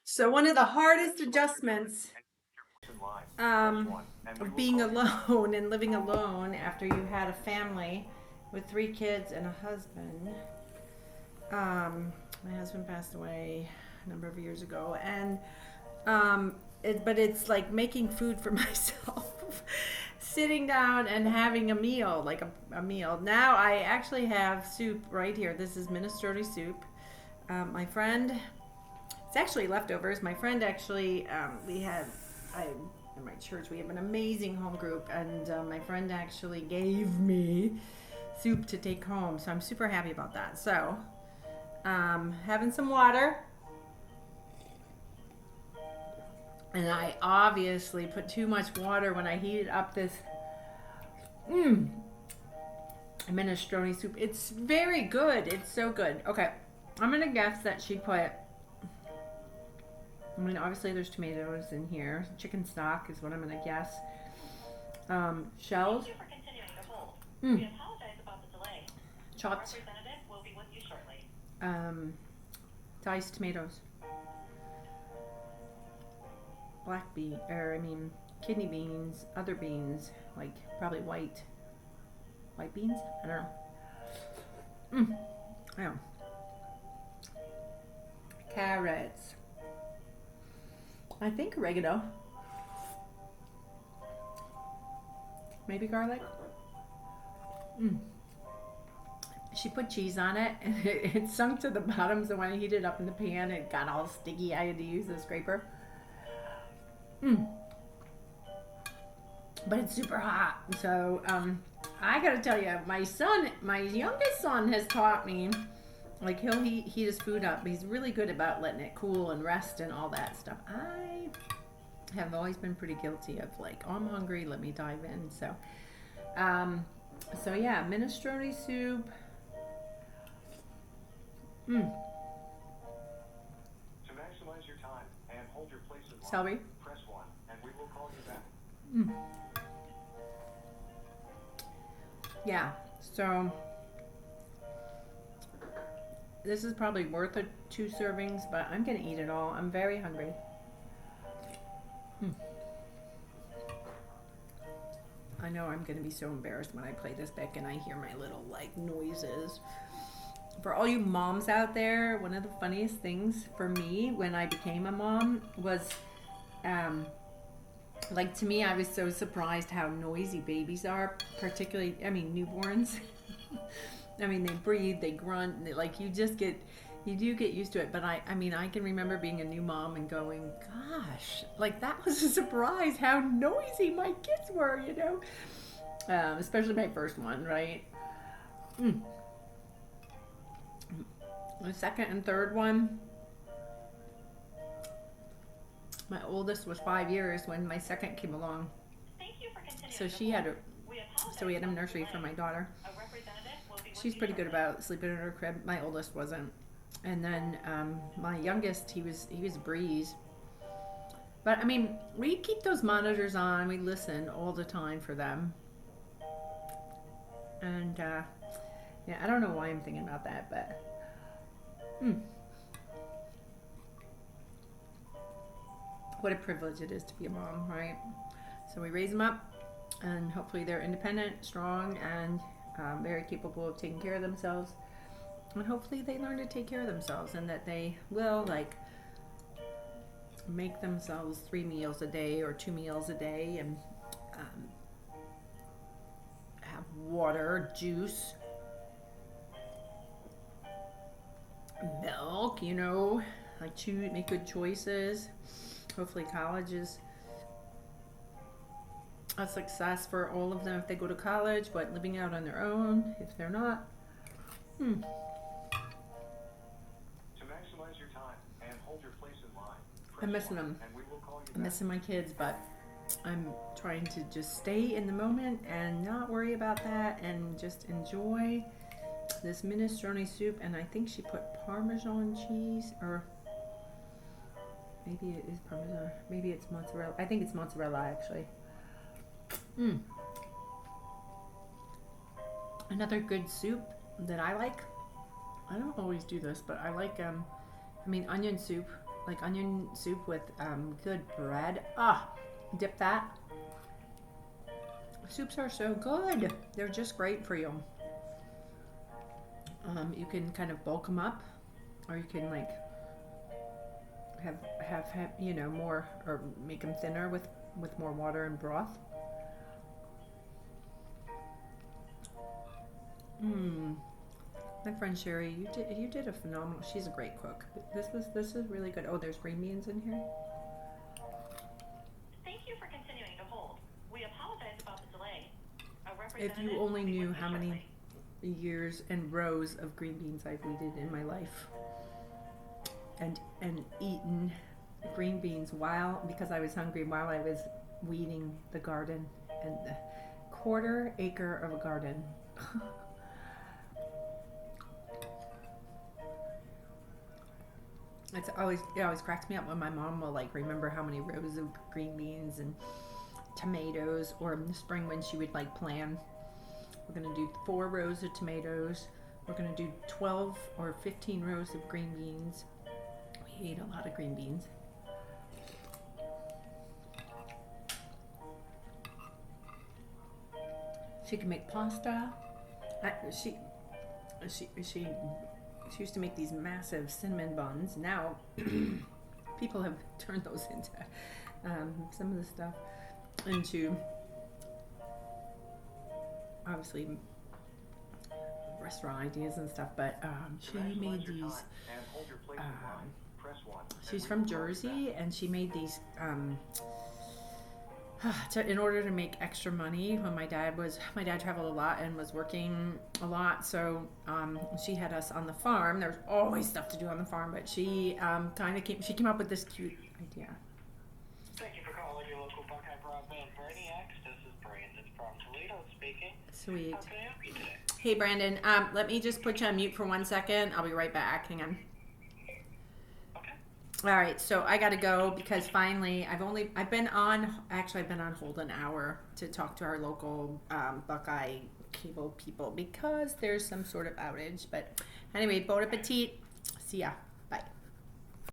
So one of the hardest adjustments of being alone and living alone after you had a family with 3 kids and a husband. My husband passed away a number of years ago, and but it's like making food for myself, sitting down and having a meal, like a meal. Now I actually have soup right here. This is minestrone soup. My friend, it's actually leftovers. My friend actually, we had, I in my church we have an amazing home group, and my friend actually gave me soup to take home, so I'm super happy about that. So, having some water, and I obviously put too much water when I heated up this minestrone soup. It's very good. It's so good. Okay, I'm gonna guess that she put. I mean, obviously there's tomatoes in here. Chicken stock is what I'm gonna guess. Shells. Mm. Chopped. Um, diced tomatoes. Black bean, or I mean, kidney beans, other beans, like probably white beans. I don't know. Yeah. Carrots. I think oregano. Maybe garlic. She put cheese on it, and it sunk to the bottom. So when I heated it up in the pan, it got all sticky. I had to use the scraper. But it's super hot. So I gotta tell you, my youngest son, has taught me. Like he'll heat his food up. He's really good about letting it cool and rest and all that stuff. I have always been pretty guilty of like, oh, I'm hungry, let me dive in. Um, so yeah, minestrone soup. Mm. To maximize your time and hold your place in line, celery. Press 1 and we will call you back. Yeah, so this is probably worth it, 2 servings, but I'm gonna eat it all. I'm very hungry. I know I'm gonna be so embarrassed when I play this back and I hear my little like noises. For all you moms out there, one of the funniest things for me when I became a mom was, like to me, I was so surprised how noisy babies are, particularly, I mean, newborns. I mean, they breathe, they grunt, like you do get used to it. But I mean, I can remember being a new mom and going, gosh, like that was a surprise how noisy my kids were, especially my first one, right? The second and third one, my oldest was 5 years when my second came along. So she had a, so we had a nursery for my daughter. She's pretty good about sleeping in her crib. My oldest wasn't. And then my youngest, he was a breeze. But I mean, we keep those monitors on. We listen all the time for them. And yeah, I don't know why I'm thinking about that, but what a privilege it is to be a mom, right? So we raise them up, and hopefully they're independent, strong, and very capable of taking care of themselves. And hopefully they learn to take care of themselves, and that they will like make themselves 3 meals a day or 2 meals a day, and have water, juice, milk, like choose, make good choices. Hopefully college is a success for all of them if they go to college, but living out on their own if they're not. To maximize your time and hold your place in line. I'm missing them. I'm missing my kids, but I'm trying to just stay in the moment and not worry about that and just enjoy this minestrone soup. And I think she put Parmesan cheese, or maybe it is Parmesan. Maybe it's mozzarella. I think it's mozzarella actually. Another good soup that I like. I don't always do this, but I like onion soup like onion soup with good bread. Ah, dip that. Soups are so good. They're just great for you. You can kind of bulk them up, or you can like have you know, more, or make them thinner with more water and broth. My friend Sherry, you did a phenomenal. She's a great cook. This is really good. Oh, there's green beans in here. Thank you for continuing to hold. We apologize about the delay. If you only knew how many years and rows of green beans I've weeded in my life, and eaten green beans because I was hungry while I was weeding the garden, and the quarter acre of a garden. It always cracks me up when my mom will like remember how many rows of green beans and tomatoes, or in the spring when she would like plan, we're gonna do 4 rows of tomatoes, we're gonna do 12 or 15 rows of green beans. We ate a lot of green beans. She can make pasta. She used to make these massive cinnamon buns. Now people have turned those into some of the stuff into obviously restaurant ideas and stuff, but she made these she's from Jersey, and she made these in order to make extra money when my dad traveled a lot and was working a lot, so she had us on the farm. There's always stuff to do on the farm, but she came up with this cute idea. Thank you for calling your local Buckeye Broadband Brainiacs. This is Brandon from Toledo speaking. Sweet. How can I help you today? Hey Brandon, let me just put you on mute for 1 second. I'll be right back. Hang on. All right, so I gotta go because finally I've been on hold an hour to talk to our local Buckeye cable people because there's some sort of outage. But anyway, bon appetit. See ya.